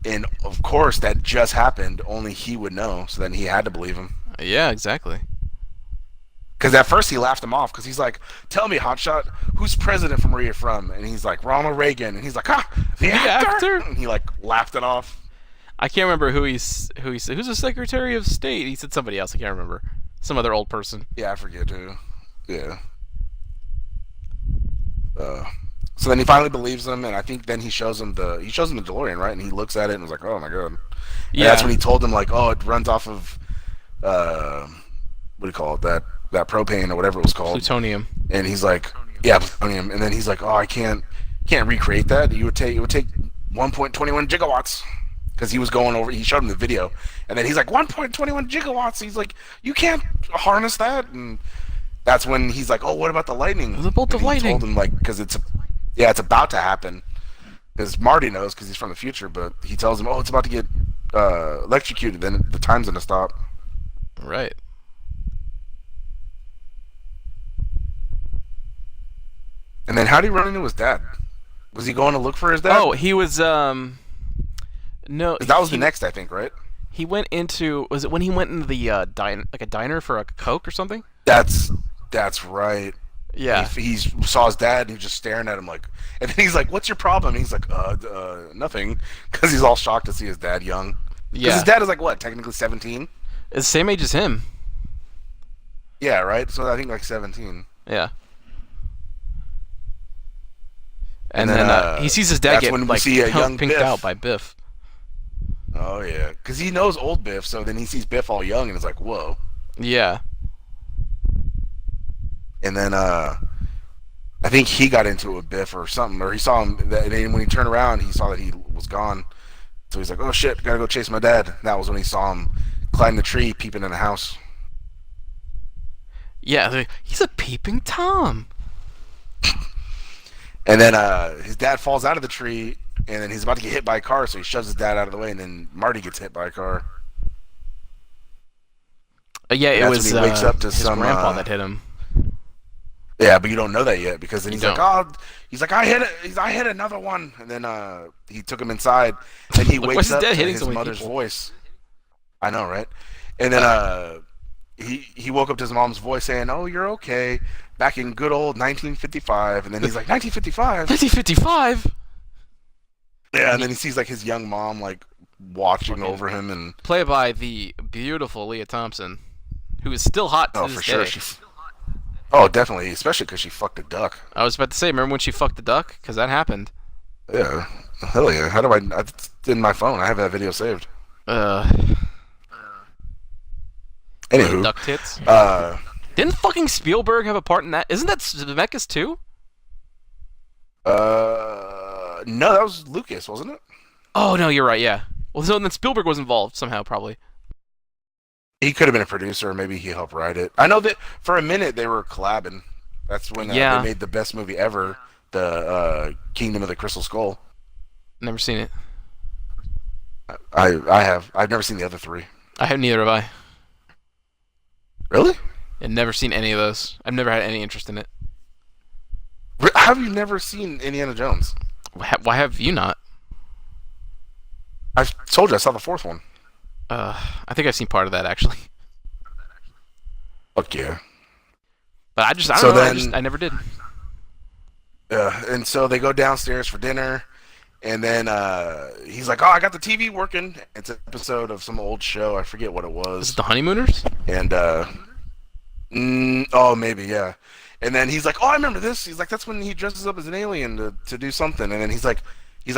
and of course that just happened. Only he would know. So then he had to believe him. Yeah, exactly. Because at first he laughed him off because he's like, "Tell me, Hotshot, who's president from where you're from?" And he's like, "Ronald Reagan." And he's like, "Ah, the actor?" And he like laughed it off. I can't remember who's the Secretary of State. He said somebody else. I can't remember. Some other old person. Yeah, I forget too. Yeah. So then he finally believes him, and I think then he shows him the DeLorean, right? And he looks at it and was like, "Oh my god." And Yeah. that's when he told him like, "Oh, it runs off of what do you call it? That propane or whatever it was called." Plutonium. And he's like, "Yeah, plutonium." And then he's like, "Oh, I can't recreate that. It would take 1.21 gigawatts." Because he was going over, he showed him the video, and then he's like 1.21 gigawatts. He's like, "You can't harness that." And that's when he's like, "Oh, what about the lightning?" The bolt And of he lightning. told him like, because it's about to happen. Because Marty knows because he's from the future, but he tells him, "Oh, it's about to get electrocuted. Then the time's gonna stop." Right. And then how did he run into his dad? Was he going to look for his dad? Oh, he was no. 'Cause that was the he- next, I think, right? He went into. Was it when he went into the a diner for a Coke or something? That's right. Yeah. He saw his dad and he was just staring at him like, and then he's like, "What's your problem?" And he's like, nothing," because he's all shocked to see his dad young. Because Yeah. his dad is like what, technically 17? It's the same age as him. Yeah, right. So I think like 17. Yeah. And And, then, then he sees his dad that's get when we like see a young pinked Biff. out by Biff. Oh yeah, because he knows old Biff, so then he sees Biff all young and is like, "Whoa." Yeah. and then I think he got into it with Biff or something, or he saw him. And then when he turned around, he saw that he was gone. So he's like, "Oh shit, gotta go chase my dad." And that was when he saw him climb the tree, peeping in the house. Yeah, he's a peeping Tom. And then his dad falls out of the tree, and then he's about to get hit by a car, so he shoves his dad out of the way, and then Marty gets hit by a car. Yeah, And it that's was when he wakes up to his some grandpa that hit him. Yeah, but you don't know that yet because then You he's don't. like, "Oh," he's like, "I hit it. I hit another one." And then he took him inside, and he Like, why wakes is his up dad to hitting his so many mother's people? voice. I know, right? And then he woke up to his mom's voice saying, "Oh, you're okay." Back in good old 1955, and then he's like, "1955." 1955. Yeah, and then he sees like his young mom like watching Fucking- over him, and Played by the beautiful Leah Thompson, who is still hot to oh, this for day. sure, oh, definitely, especially because she fucked a duck. I was about to say, remember when she fucked the duck? Because that happened. Yeah, hell yeah. How do it's in my phone. I have that video saved. Uh, Anywho, duck tits. uh, Didn't fucking Spielberg have a part in that? Isn't that Zemeckis too? no, that was Lucas, wasn't it? Oh no, you're right. Yeah. Well, so then Spielberg was involved somehow, probably. He could have been a producer, or maybe he helped write it. I know that for a minute they were collabing. That's when Yeah. they made the best movie ever, the Kingdom of the Crystal Skull. Never seen it. I've never seen the other three. I have neither have I. Really? I've never seen any of those. I've never had any interest in it. How have you never seen Indiana Jones? Why have you not? I've told you I saw the fourth one. I think I've seen part of that actually, Fuck yeah. but I So don't know. then- I never did. And so they go downstairs for dinner, and then he's like, "Oh, I got the TV working." It's an episode of some old show. I forget what it Is was. it the Honeymooners? And oh, maybe yeah. And then he's like, "Oh, I remember this." He's like, "That's when he dresses up as an alien to do something." And then he's like,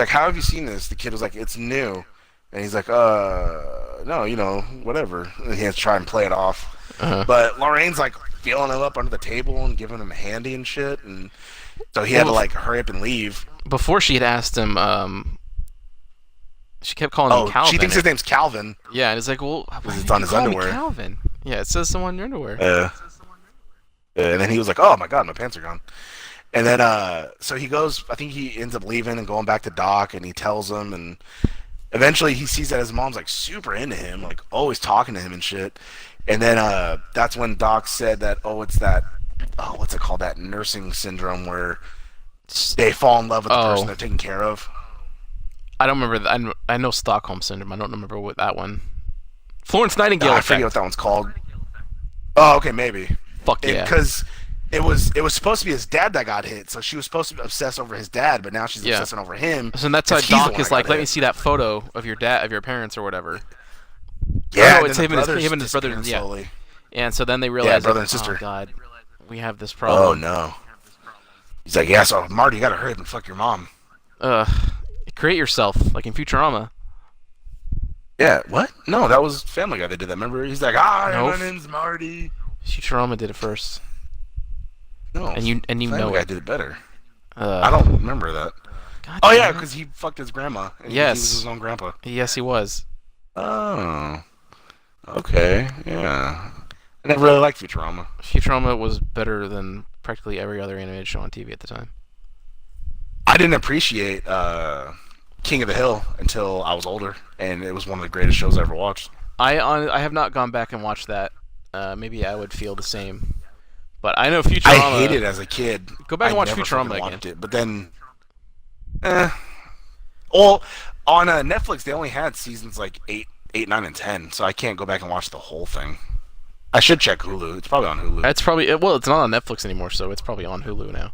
"How have you seen this?" The kid was like, "It's new." And he's like, no, whatever." And he has to try and play it off. Uh-huh. But Lorraine's like feeling him up under the table and giving him a handy and shit. And so he had to Well, like hurry up and leave. Before she had asked him, she kept calling him Oh, Calvin. she thinks his name's Calvin. Yeah, and it's like, well, why it's did on you his call me underwear. Calvin? Yeah, it says someone in your underwear. And then he was like, "Oh my god, my pants are gone." And then so he goes. I think he ends up leaving and going back to Doc, and he tells him, and eventually he sees that his mom's like super into him, like always talking to him and shit. And then that's when Doc said that, it's that, what's it called, that nursing syndrome where they fall in love with the Oh. person they're taking care of. I don't remember. I know Stockholm syndrome. I don't remember what that one. Florence Nightingale I effect. forget what that one's called. Oh, okay, maybe. Fuck yeah. Because it was supposed to be his dad that got hit, so she was supposed to obsess over his dad, but now she's Yeah. obsessing over him. So that's why 'cause he's the Doc one is that like, got let hit. me see that photo of your dad, of your parents or whatever. Yeah, no, and it's then him the and his- brothers him and his brother, disappearing yeah. slowly. And so then they realize, brother like, and sister. oh god, we have this Oh problem. no. He's like, "Yeah, so Marty, you gotta hurry up and fuck your mom." Create yourself, like in Futurama. Yeah, what? No, that was Family Guy that did that. Remember? He's like, No. my name's Marty. Futurama did it first, No, and you Family know Guy it. did it better. I I don't remember that. God Oh damn yeah, it. because he fucked his grandma. And Yes. he was his own grandpa. Yes, he was. Oh, okay, yeah. I never really liked Futurama. Futurama was better than practically every other animated show on TV at the time. I didn't appreciate King of the Hill until I was older, and it was one of the greatest shows I ever watched. I have not gone back and watched that. Maybe I would feel the same. But I know Futurama. I hated it as a kid. Go back and I watch never Futurama fucking again. watched it, but then, well, on Netflix they only had seasons like 8, 9, and 10, so I can't go back and watch the whole thing. I should check Hulu. It's probably on Hulu. It's probably well, it's not on Netflix anymore, so it's probably on Hulu now.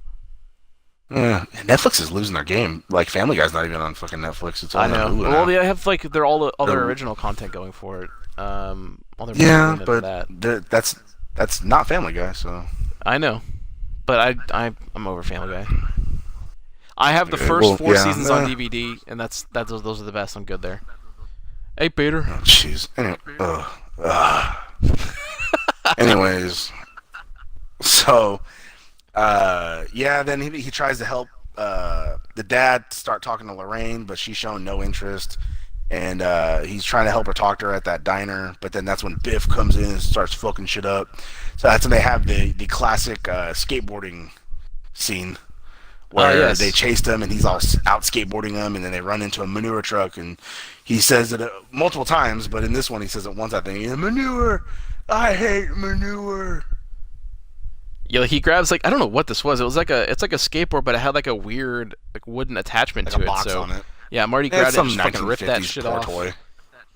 Netflix is losing their game. Like Family Guy's not even on fucking Netflix. It's I on know. Hulu Well, now. they have like they're all the other The- original content going for it. All their Yeah, movies but and that. that's not Family Guy. So I know, but I'm over Family Guy. I have the Okay, first well, 4 yeah, seasons on DVD, and those are the best. I'm good there. Hey, Peter. oh, jeez. Anyway, anyways, so Yeah, then he tries to help the dad start talking to Lorraine, but she's showing no interest. And he's trying to help her talk to her at that diner, but then that's when Biff comes in and starts fucking shit up. So that's when they have the classic skateboarding scene where they Yes. chased him and he's all out skateboarding them, and then they run into a manure truck, and he says it multiple times, but in this one he says it once, I think. Manure, I hate manure. Yeah, he grabs like I don't know what this was. It was like it's like a skateboard, but it had like a weird like wooden attachment Like to a it. box So on it. yeah, Marty Yeah, it's grabbed it and some just fucking ripped that 1950s shit poor off. toy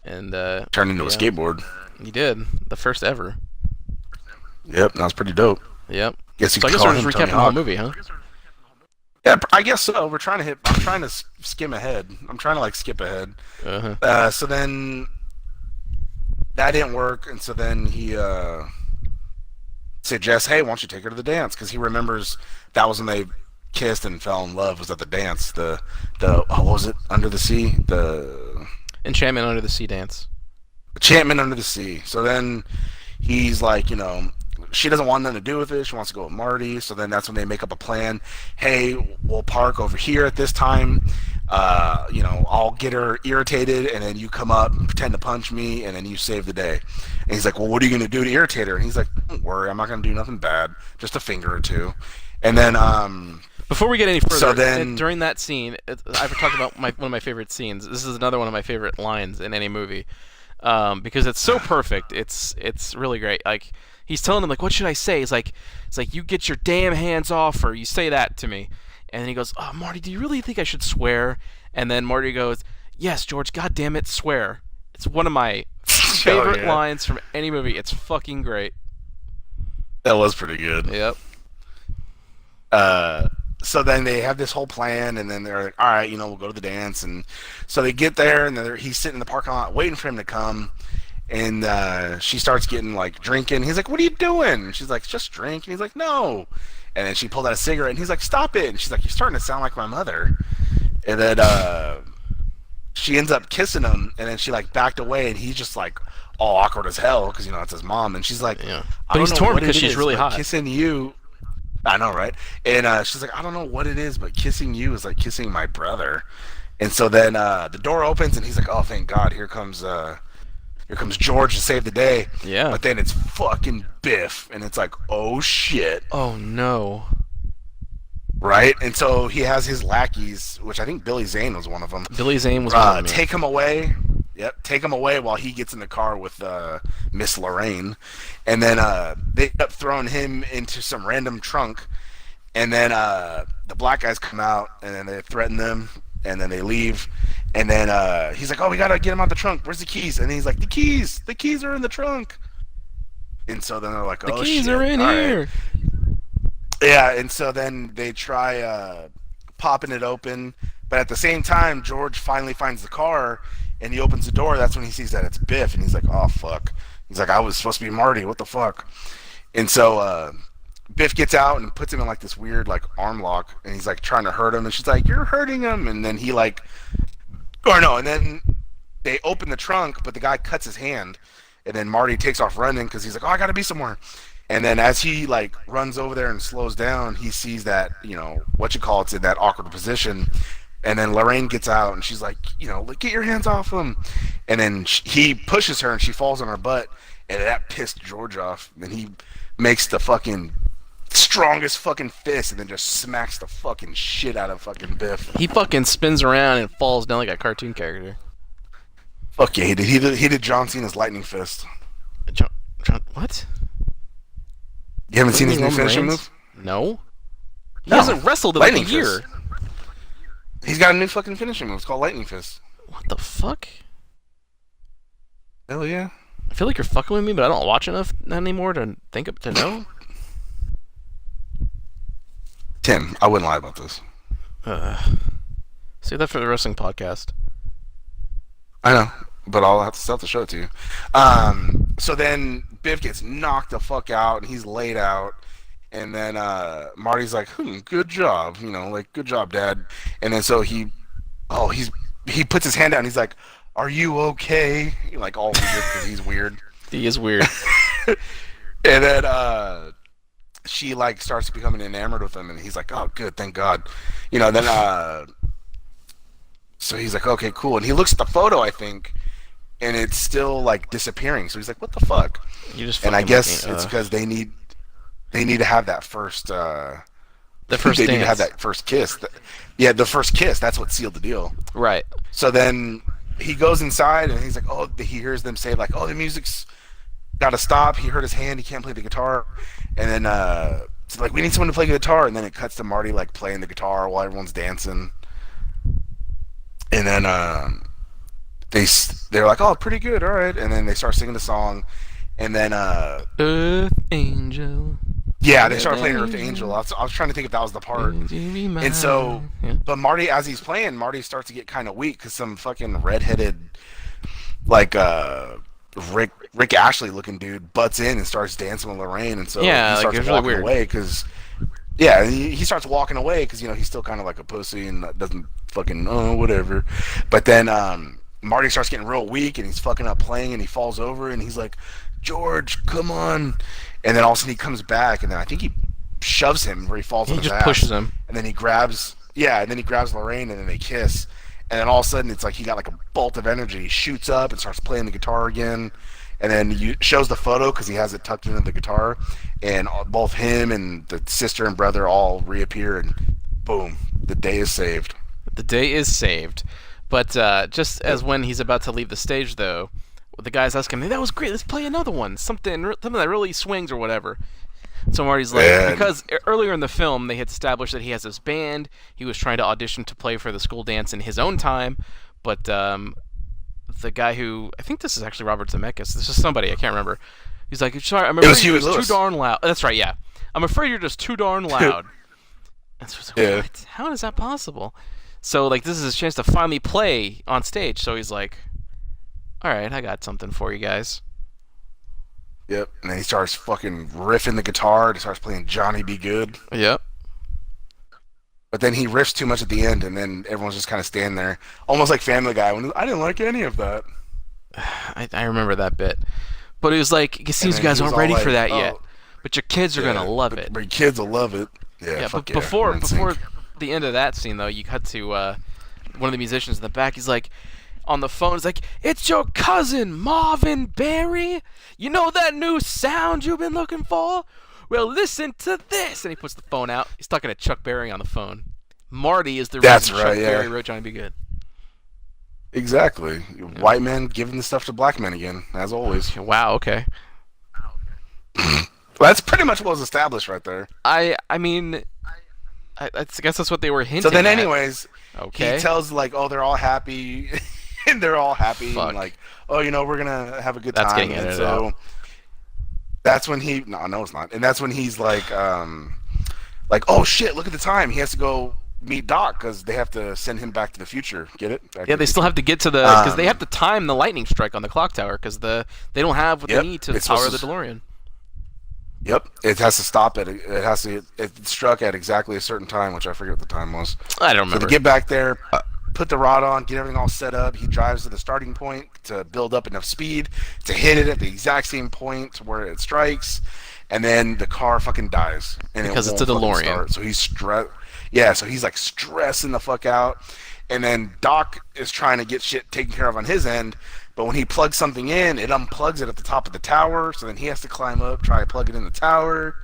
And turned into a yeah, skateboard. he did the first ever. Yep, that was pretty dope. Yep. Guess you So I could guess call we're just him Tony recapping the whole Hawk. movie, huh? Yeah, I guess so. I'm trying to skim ahead. I'm trying to like skip ahead. Uh-huh. So then that didn't work, and so then he suggests, "Hey, why don't you take her to the dance?" Because he remembers that was when they kissed and fell in love. Was at the dance. The what was it? Under the Sea. The Enchantment Under the Sea dance. Enchantment Under the Sea. So then he's like, she doesn't want nothing to do with it. She wants to go with Marty. So then that's when they make up a plan. Hey, we'll park over here at this time. I'll get her irritated, and then you come up and pretend to punch me, and then you save the day. And he's like, well, what are you going to do to irritate her? And he's like, don't worry, I'm not going to do nothing bad. Just a finger or two. And then, Before we get any further, So then- during that scene, I've talked about one of my favorite scenes. This is another one of my favorite lines in any movie, because it's so perfect. It's really great. Like he's telling him like, what should I say? It's like you get your damn hands off her. You say that to me, and then he goes, oh Marty, do you really think I should swear? And then Marty goes, yes, George, God damn it, swear. It's one of my favorite yeah. lines from any movie. It's fucking great. that was pretty good. Yep. So then they have this whole plan, and then they're like, all right, we'll go to the dance. And so they get there, and then he's sitting in the parking lot waiting for him to come. And she starts getting like drinking. He's like, what are you doing? And she's like, just drink. And he's like, no. And then she pulled out a cigarette, and he's like, stop it. And she's like, you're starting to sound like my mother. And then she ends up kissing him, and then she like backed away, and he's just like all awkward as hell because it's his mom. And she's like, Yeah. I But don't he's know torn what because it she's is, really but hot. kissing you. I know, right? And she's like, I don't know what it is, but kissing you is like kissing my brother. And so then the door opens, and he's like, oh, thank God, here comes George to save the day. Yeah. But then it's fucking Biff, and it's like, oh shit, Oh no. right? And so he has his lackeys, which I think Billy Zane was one of them. Billy Zane was one of them. Take him away. Yep, take him away while he gets in the car with Miss Lorraine, and then they end up throwing him into some random trunk, and then the black guys come out, and then they threaten them, and then they leave, and then he's like, "Oh, we gotta get him out the trunk. Where's the keys?" And he's like, the keys are in the trunk." And so then they're like, The "Oh keys shit, are in all right." here. Yeah, and so then they try popping it open, but at the same time, George finally finds the car, and he opens the door. That's when he sees that it's Biff, and he's like, "Oh fuck!" He's like, "I was supposed to be Marty. What the fuck?" And so Biff gets out and puts him in like this weird like arm lock, and he's like trying to hurt him, and she's like, "You're hurting him," and then he like, or no, and then they open the trunk, but the guy cuts his hand, and then Marty takes off running because he's like, "Oh, I gotta be somewhere." And then as he like runs over there and slows down, he sees that it's in that awkward position. And then Lorraine gets out and she's like, get your hands off him. And then he pushes her and she falls on her butt, and that pissed George off. And he makes the fucking strongest fucking fist and then just smacks the fucking shit out of fucking Biff. He fucking spins around and falls down like a cartoon character. Fuck yeah, he did. He did John Cena's lightning fist. What? You haven't seen his new Roman finishing Reigns? move? No. He No. hasn't wrestled in like a Lightning year. fist. He's got a new fucking finishing move. It's called lightning fist. What the fuck? Hell yeah. I feel like you're fucking with me, but I don't watch enough anymore to to know. Tim, I wouldn't lie about this. Save that for the wrestling podcast. I know, but I'll have to still have to show it to you. So then Biff gets knocked the fuck out, and he's laid out. And then Marty's like, good job, like, good job, Dad. And then so he puts his hand out, and he's like, are you okay? Like, all weird, because he's weird. He is weird. And then she like starts becoming enamored with him, and he's like, "Oh, good, thank God," Then so he's like, "Okay, cool," and he looks at the photo, I think, and it's still like disappearing. So he's like, "What the fuck?" You just And I fucking guess looking, it's because they need to have that first the first they need to have dance. that first kiss. Yeah, the first kiss. That's what sealed the deal. Right. So then he goes inside and he's like, "Oh," he hears them say like, "Oh, the music's got to stop." He hurt his hand. He can't play the guitar. And then so like, "We need someone to play the guitar." And then it cuts to Marty like playing the guitar while everyone's dancing. And then they're like, "Oh, pretty good, all right." And then they start singing the song. And then Earth Angel. yeah, they start playing Earth Angel. I was trying to think if that was the part. And so, Yeah. but Marty, as he's playing, Marty starts to get kind of weak because some fucking redheaded, like Rick Ashley looking dude butts in and starts dancing with Lorraine, and so Yeah, he like, starts it's really walking weird. away because yeah, he starts walking away because he's still kind of like a pussy and doesn't fucking whatever. But then Marty starts getting real weak and he's fucking up playing and he falls over and he's like, "George, come on!" And then all of a sudden he comes back and then I think he shoves him where he falls He on his just ass. pushes him. And then he grabs Lorraine and then they kiss. And then all of a sudden it's like he got like a bolt of energy. He shoots up and starts playing the guitar again. And then he shows the photo because he has it tucked into the guitar, and both him and the sister and brother all reappear, and boom, the day is saved. The day is saved. But just as when he's about to leave the stage, though, the guys ask him, "Hey, that was great. Let's play another one. Something that really swings or whatever." So Marty's like, And because earlier in the film they had established that he has this band. He was trying to audition to play for the school dance in his own time, but the guy who I think this is actually Robert Zemeckis. This is somebody I can't remember. He's like, "Sorry, I'm it was afraid you're Huey just too Lewis. darn loud." That's right, yeah. "I'm afraid you're just too darn loud." And so I was like, Yeah. "What? How is that possible?" So like this is his chance to finally play on stage. So he's like, "All right, I got something for you guys." Yep. And then he starts fucking riffing the guitar. And he starts playing Johnny Be Good. Yep. But then he riffs too much at the end, and then everyone's just kind of standing there, almost like Family Guy. When I didn't like any of that. I remember that bit. But it was like, it And seems you then guys he was aren't all ready like, for that "Oh, yet. But your kids are yeah, gonna love but, it." but your kids will love it. Yeah, Yeah, fuck but yeah. before We're in sync. the end of that scene though, you cut to one of the musicians in the back. He's like on the phone. He's like, "It's your cousin Marvin Berry. You know that new sound you've been looking for? Well, listen to this." And he puts the phone out. He's talking to Chuck Berry on the phone. Marty is the That's reason right, Chuck yeah. Berry wrote Johnny Be Good. Exactly. White men giving the stuff to black men again, as always. Wow. Okay. Well, that's pretty much what was established right there. I mean, I guess that's what they were hinting So then, at. anyways, Okay. he tells like, "Oh, they're all happy," and they're all happy, Fuck. and like, "Oh, we're gonna have a good That's time." getting And edited so out. that's when no, it's not. And that's when he's like, "Oh shit, look at the time. He has to go meet Doc because they have to send him back to the future. Get it? Back to Yeah, the they still future. have to get to the because they Um, have to time the lightning strike on the clock tower because they don't have what Yep, they need to it's power supposed the to- DeLorean. Yep, it has to stop at it struck at exactly a certain time, which I forget what the time was. I don't So remember. to get back there, put the rod on, get everything all set up. He drives to the starting point to build up enough speed to hit it at the exact same point where it strikes, and then the car fucking dies. And Because it it's a won't fucking DeLorean. start. So he's Yeah, so he's like stressing the fuck out, and then Doc is trying to get shit taken care of on his end. But when he plugs something in, it unplugs it at the top of the tower. So then he has to climb up, try to plug it in the tower.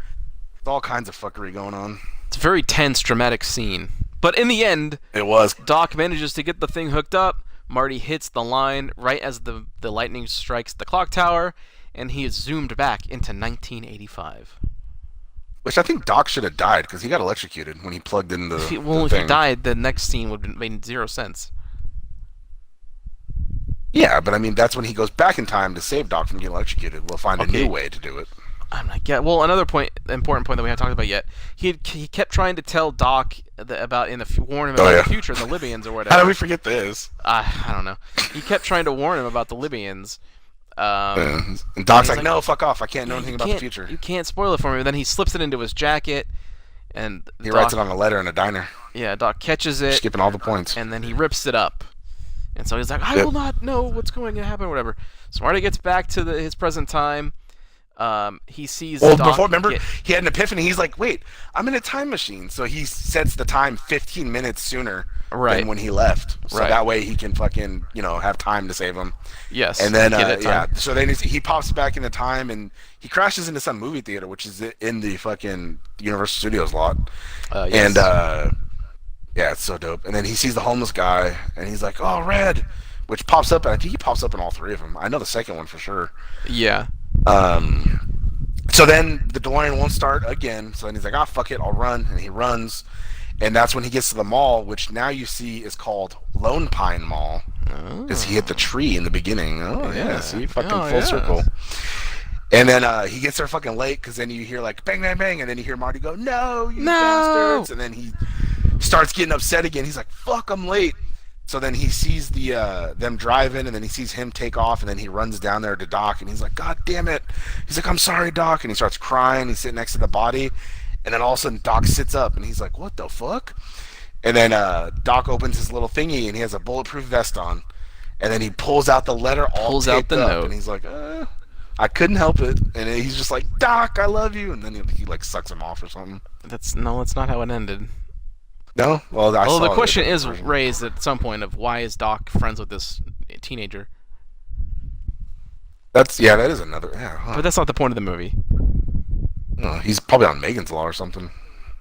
It's all kinds of fuckery going on. It's a very tense, dramatic scene. But in the end, It was. Doc manages to get the thing hooked up. Marty hits the line right as the lightning strikes the clock tower, and he is zoomed back into 1985. Which I think Doc should have died because he got electrocuted when he plugged in the, If he, the well, if thing. he died, the next scene would have made zero sense. Yeah, but I mean that's when he goes back in time to save Doc from getting electrocuted. We'll find a Okay. new way to do it. I'm like, yeah. Well, another important point that we haven't talked about yet. He kept trying to tell Doc about warn him Oh, about yeah. the future, the Libyans or whatever. How did we forget this? I don't know. He kept trying to warn him about the Libyans. And Doc's he's like, like, "No, fuck off! I can't know You anything about the can't- future." You can't spoil it for me. And then he slips it into his jacket, and He Doc, writes it on a letter in a diner, yeah, Doc catches it, skipping all the points. and then he rips it up. And so he's like, "I Yep. will not know what's going to happen," or whatever. So Marty gets back to his present time. he sees Well, Doc before, remember, get. he had an epiphany. He's like, wait, I'm in a time machine. So he sets the time 15 minutes sooner than Right, when he left. So right. that way he can fucking, have time to save him. Yes, And then, get it yeah, time. so then he pops back into time and he crashes into some movie theater, which is in the fucking Universal Studios lot. And, Yes. yeah, it's so dope. And then he sees the homeless guy and he's like, oh, Red, which pops up. And I think he pops up in all three of them. I know the second one for sure. Yeah. So then the DeLorean won't start again. So then he's like, ah, fuck it, I'll run. And he runs. And that's when he gets to the mall, which now you see is called Lone Pine Mall. Because he hit the Oh. tree in the beginning. Oh, yeah, Yeah. see? Fucking Oh, full yeah. circle. And then he gets there fucking late because then you hear like bang, bang, bang. And then you hear Marty go, no, you No. bastards. And then he starts getting upset again. He's like, fuck, I'm late. So then he sees them driving, and then he sees him take off, and then he runs down there to Doc, and he's like, God damn it. He's like, I'm sorry, Doc. And he starts crying. He's sitting next to the body. And then all of a sudden, Doc sits up, and he's like, what the fuck? And then Doc opens his little thingy, and he has a bulletproof vest on. And then he pulls out the letter all Pulls out taped the up, note. and he's like, I couldn't help it. And he's just like, Doc, I love you. And then he like sucks him off or something. That's no. That's not how it ended. No? Well, I Although saw the question different is version. raised at some point of why is Doc friends with this teenager? Yeah, that is another. Yeah, huh. But that's not the point of the movie. Oh, he's probably on Megan's Law or something.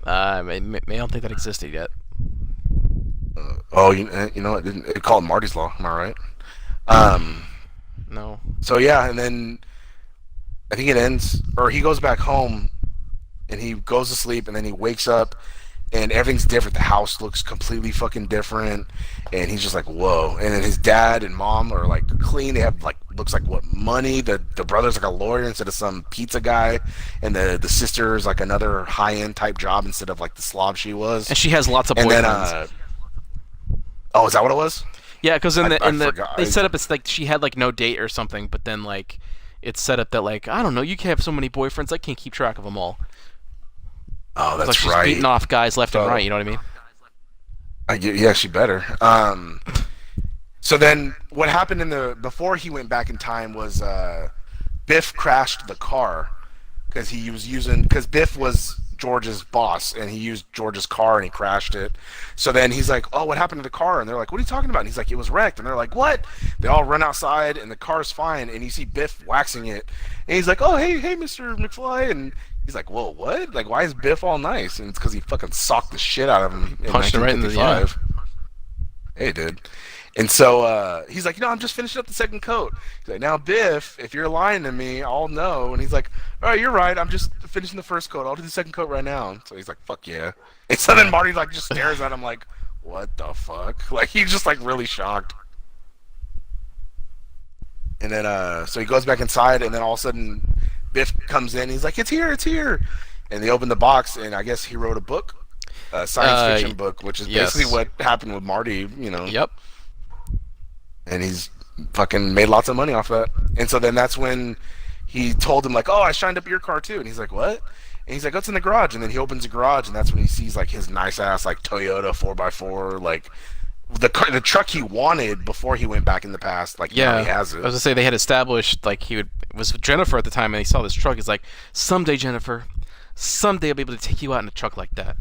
I don't think that existed yet. Oh, you know, it called Marty's Law. Am I right? Um. No. So yeah, and then I think it ends, or he goes back home, and he goes to sleep, and then he wakes up, and everything's different. The house looks completely fucking different, and he's just like, whoa. And then his dad and mom are like clean. They have like looks like what money. The brother's like a lawyer instead of some pizza guy, and the sister is like another high end type job instead of like the slob she was. And she has lots of And then boyfriends. oh, is that what it was? Yeah, because in I the forgot. they set up it's like she had like no date or something, but then like it's set up that like I don't know, you can have so many boyfriends, I can't keep track of them all. Oh, It's like that's she's right. beating off guys left and So, right. You know what I mean? yeah, she better. So then, what happened before he went back in time was Biff crashed the car because Biff was George's boss and he used George's car and he crashed it. So then he's like, "Oh, what happened to the car?" And they're like, "What are you talking about?" And he's like, "It was wrecked." And they're like, "What?" They all run outside and the car's fine. And you see Biff waxing it, and he's like, "Oh, hey, Mr. McFly," and he's like, "Whoa, what? Like, why is Biff all nice?" And it's because he fucking socked the shit out of him in Punched him right in the yeah. 1955. Hey, dude. And so he's like, I'm just finishing up the second coat. He's like, now, Biff, if you're lying to me, I'll know. And he's like, all right, you're right. I'm just finishing the first coat. I'll do the second coat right now. So he's like, fuck yeah. And so then Marty like just stares at him like, what the fuck? Like he's just like really shocked. And then so he goes back inside, and then all of a sudden Biff comes in. He's like, it's here, it's here. And they open the box, and I guess he wrote a book, a science fiction book, which is basically Yes. what happened with Marty, Yep. and he's fucking made lots of money off that. And so then that's when he told him like, "Oh, I shined up your car too." And he's like, "What?" And he's like, "What's in the garage?" And then he opens the garage, and that's when he sees like his nice ass like Toyota 4x4, like the truck he wanted before he went back in the past. Like now Yeah. he has I it. was gonna say they had established like he would was with Jennifer at the time, and he saw this truck. He's like, someday, Jennifer, someday I'll be able to take you out in a truck like that.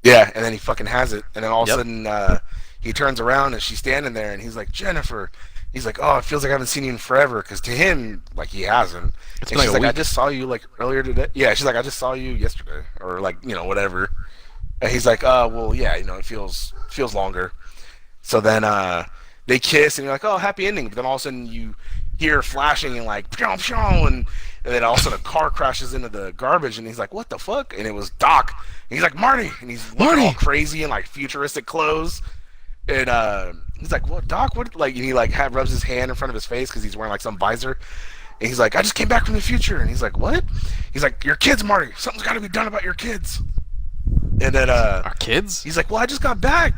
Yeah, and then he fucking has it, and then all of a Yep. sudden he turns around and she's standing there, and he's like, "Jennifer." He's like, "Oh, it feels like I haven't seen you in forever," because to him, like he hasn't. It's And been like she's a like, "I week. just saw you like earlier today." Yeah, she's like, "I just saw you yesterday," or like whatever. And he's like, well, yeah, it feels longer." So then they kiss, and you're like, "Oh, happy ending." But then all of a sudden you hear flashing and like, "Pshong, pshong," and then all of a sudden a car crashes into the garbage, and he's like, "What the fuck?" And it was Doc. And he's like, "Marty," and he's looking Marty! all crazy in like futuristic clothes. And he's like, "What, Doc? What?" Like, and he like rubs his hand in front of his face because he's wearing like some visor. And he's like, "I just came back from the future." And he's like, "What?" He's like, "Your kids, Marty. Something's got to be done about your kids." And then Our kids? he's like, "Well, I just got back.